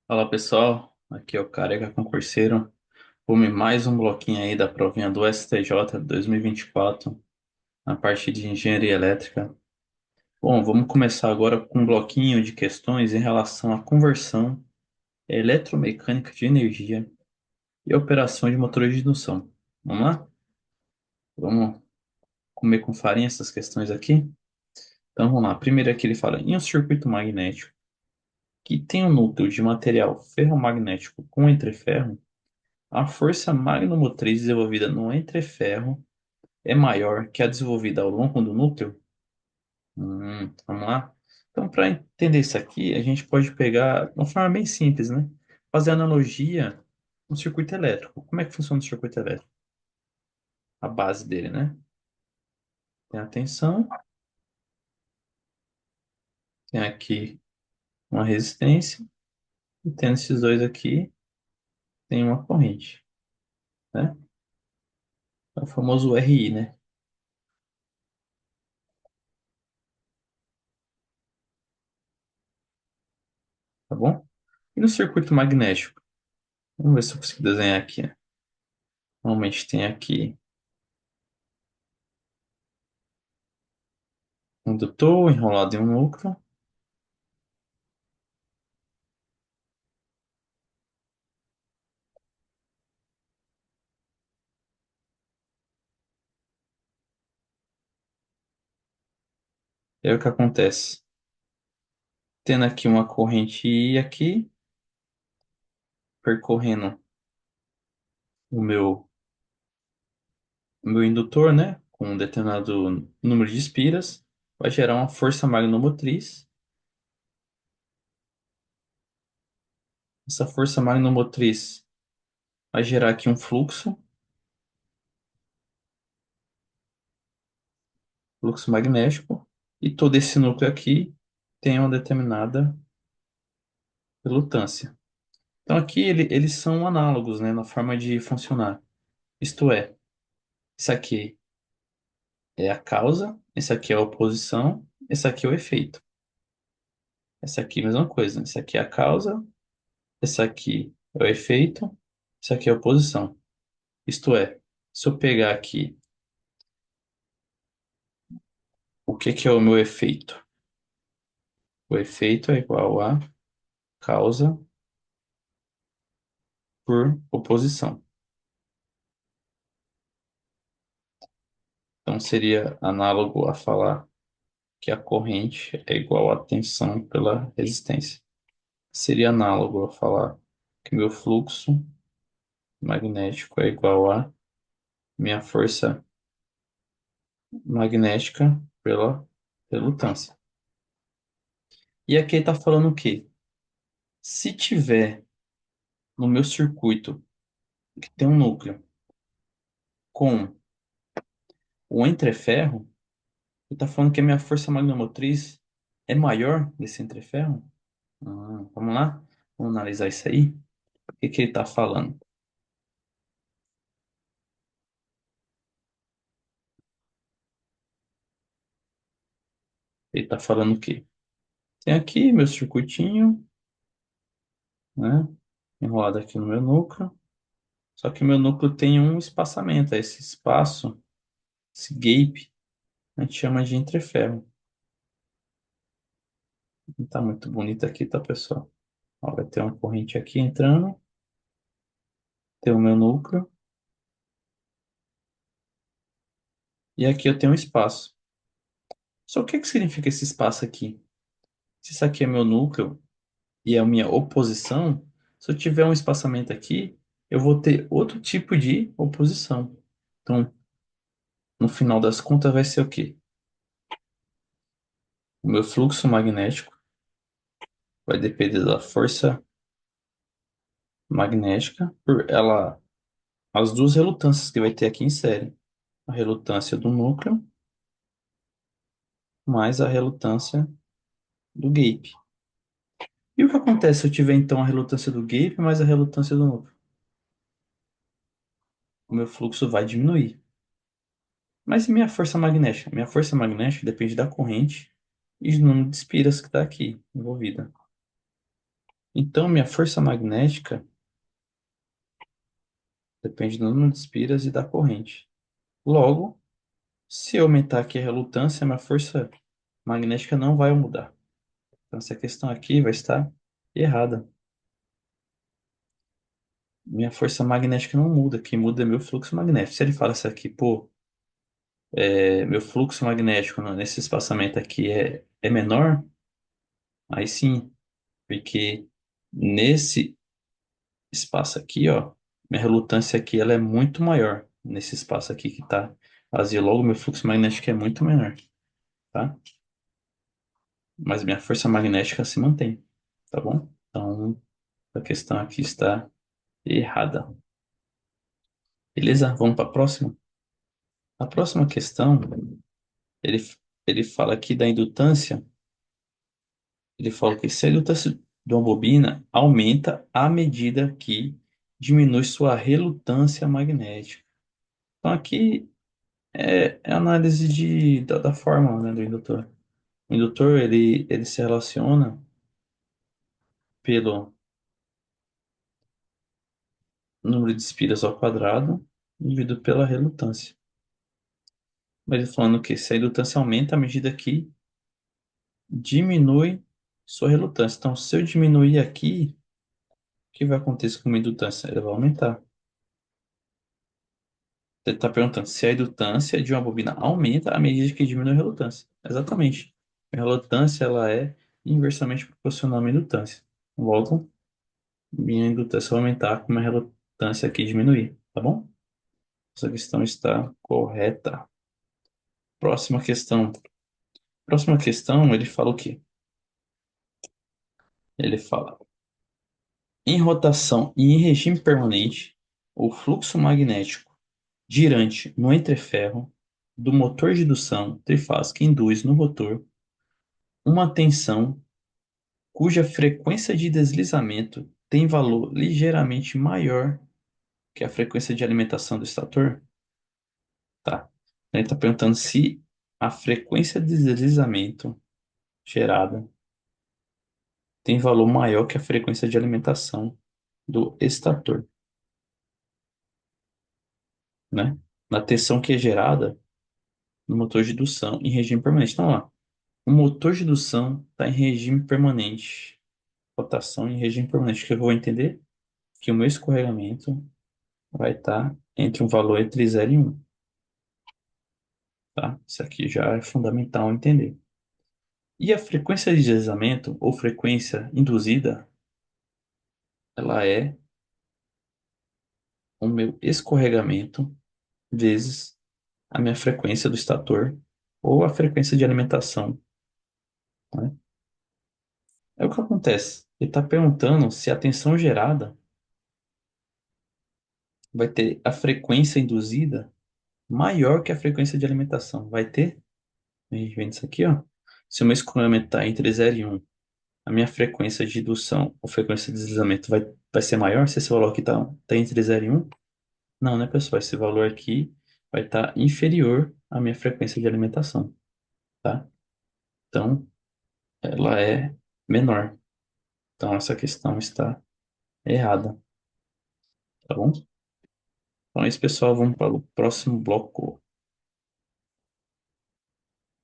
Fala pessoal, aqui é o Careca Concurseiro. Vamos mais um bloquinho aí da provinha do STJ 2024, na parte de engenharia elétrica. Bom, vamos começar agora com um bloquinho de questões em relação à conversão eletromecânica de energia e operação de motores de indução. Vamos lá? Vamos comer com farinha essas questões aqui? Então vamos lá. Primeiro aqui ele fala em um circuito magnético que tem um núcleo de material ferromagnético com entreferro. A força magnomotriz desenvolvida no entreferro é maior que a desenvolvida ao longo do núcleo? Vamos lá? Então, para entender isso aqui, a gente pode pegar de uma forma bem simples, né? Fazer analogia no circuito elétrico. Como é que funciona o circuito elétrico? A base dele, né? Tem a tensão, tem aqui uma resistência, e tendo esses dois aqui, tem uma corrente, né? É o famoso RI, né? Tá bom? E no circuito magnético? Vamos ver se eu consigo desenhar aqui, né? Normalmente tem aqui um indutor enrolado em um núcleo. E aí o que acontece? Tendo aqui uma corrente I aqui, percorrendo o meu indutor, né? Com um determinado número de espiras, vai gerar uma força magnomotriz. Essa força magnomotriz vai gerar aqui um fluxo magnético, e todo esse núcleo aqui tem uma determinada relutância. Então aqui eles são análogos, né, na forma de funcionar. Isto é, isso aqui é a causa, esse aqui é a oposição, esse aqui é o efeito. Essa aqui é a mesma coisa. Esse aqui é a causa, esse aqui é o efeito, esse aqui é a oposição. Isto é, se eu pegar aqui o que que é o meu efeito? O efeito é igual a causa por oposição. Então seria análogo a falar que a corrente é igual à tensão pela resistência. Seria análogo a falar que meu fluxo magnético é igual a minha força magnética pela relutância. E aqui está falando o quê? Se tiver no meu circuito que tem um núcleo com o entreferro, ele está falando que a minha força magnomotriz é maior desse entreferro? Vamos lá? Vamos analisar isso aí? O que que ele está falando? Ele está falando o quê? Tem aqui meu circuitinho, né? Enrolado aqui no meu núcleo. Só que o meu núcleo tem um espaçamento. Esse espaço, esse gap, a gente chama de entreferro. Não tá muito bonito aqui, tá, pessoal? Ó, vai ter uma corrente aqui entrando, tem o meu núcleo, e aqui eu tenho um espaço. Só o que que significa esse espaço aqui? Se isso aqui é meu núcleo e é a minha oposição, se eu tiver um espaçamento aqui, eu vou ter outro tipo de oposição. Então, no final das contas, vai ser o quê? O meu fluxo magnético vai depender da força magnética por ela, as duas relutâncias que vai ter aqui em série. A relutância do núcleo mais a relutância do gap. E o que acontece se eu tiver então a relutância do gap mais a relutância do núcleo? O meu fluxo vai diminuir. Mas e minha força magnética? Minha força magnética depende da corrente e do número de espiras que está aqui envolvida. Então, minha força magnética depende do número de espiras e da corrente. Logo, se eu aumentar aqui a relutância, minha força magnética não vai mudar. Então, essa questão aqui vai estar errada. Minha força magnética não muda. Quem muda é meu fluxo magnético. Se ele fala isso aqui, pô, meu fluxo magnético nesse espaçamento aqui é menor, aí sim, porque nesse espaço aqui, ó, minha relutância aqui ela é muito maior nesse espaço aqui que tá vazio. Logo, meu fluxo magnético é muito menor, tá? Mas minha força magnética se mantém, tá bom? Então, a questão aqui está errada. Beleza? Vamos para a próxima? A próxima questão, ele, ele fala aqui da indutância. Ele fala que se a indutância de uma bobina aumenta à medida que diminui sua relutância magnética. Então, aqui é análise da fórmula, né, do indutor. O indutor, ele se relaciona pelo número de espiras ao quadrado dividido pela relutância. Mas ele falando que se a relutância aumenta à medida que diminui sua relutância. Então, se eu diminuir aqui, o que vai acontecer com a indutância? Ela vai aumentar. Você está perguntando se a indutância de uma bobina aumenta à medida que diminui a relutância. Exatamente. A relutância ela é inversamente proporcional à minha indutância. Logo, minha indutância vai aumentar com a relutância aqui diminuir, tá bom? Essa questão está correta. Próxima questão. Próxima questão, ele fala o quê? Ele fala, em rotação e em regime permanente, o fluxo magnético girante no entreferro do motor de indução trifásica induz no rotor uma tensão cuja frequência de deslizamento tem valor ligeiramente maior que a frequência de alimentação do estator? Tá. Ele está perguntando se a frequência de deslizamento gerada tem valor maior que a frequência de alimentação do estator, né? Na tensão que é gerada no motor de indução em regime permanente. Então, ó, o motor de indução está em regime permanente, rotação em regime permanente. O que eu vou entender? Que o meu escorregamento vai estar entre um valor entre 0 e 1, tá? Isso aqui já é fundamental entender. E a frequência de deslizamento, ou frequência induzida, ela é o meu escorregamento vezes a minha frequência do estator, ou a frequência de alimentação, né? É o que acontece. Ele está perguntando se a tensão gerada vai ter a frequência induzida maior que a frequência de alimentação. Vai ter? A gente vê isso aqui, ó. Se o meu escorregamento está entre 0 e 1, a minha frequência de indução ou frequência de deslizamento vai ser maior se esse valor aqui tá entre 0 e 1? Não, né, pessoal? Esse valor aqui vai estar inferior à minha frequência de alimentação, tá? Então, ela é menor. Então, essa questão está errada, tá bom? Então, é isso, pessoal. Vamos para o próximo bloco.